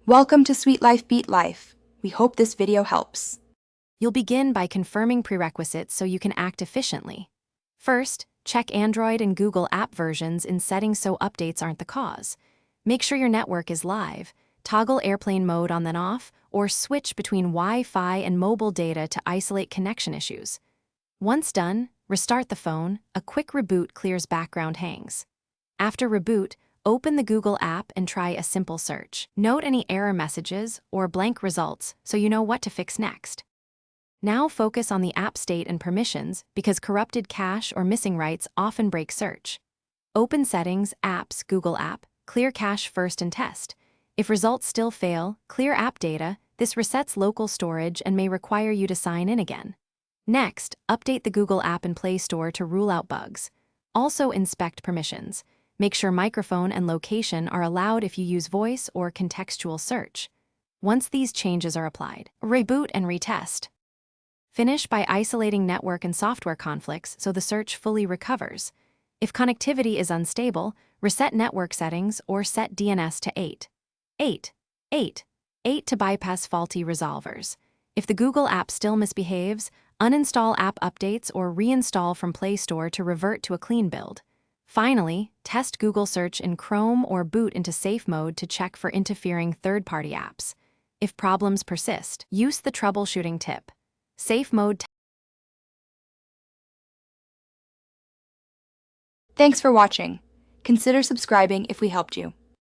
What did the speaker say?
Welcome to Sweet Life Beat Life. We hope this video helps. You'll begin by confirming prerequisites so you can act efficiently. First, check Android and Google app versions in settings so updates aren't the cause. Make sure your network is live, toggle airplane mode on then off, or switch between Wi-Fi and mobile data to isolate connection issues. Once done, restart the phone. A quick reboot clears background hangs. After reboot, open the Google app and try a simple search. Note any error messages or blank results so you know what to fix next. Now focus on the app state and permissions because corrupted cache or missing rights often break search. Open Settings, Apps, Google App, clear cache first and test. If results still fail, clear app data. This resets local storage and may require you to sign in again. Next, update the Google app and Play Store to rule out bugs. Also inspect permissions. Make sure microphone and location are allowed if you use voice or contextual search. Once these changes are applied, reboot and retest. Finish by isolating network and software conflicts so the search fully recovers. If connectivity is unstable, reset network settings or set DNS to 8. 8 to bypass faulty resolvers. If the Google app still misbehaves, uninstall app updates or reinstall from Play Store to revert to a clean build. Finally, test Google Search in Chrome or boot into safe mode to check for interfering third-party apps. If problems persist, use the troubleshooting tip. Safe mode. Thanks for watching. Consider subscribing if we helped you.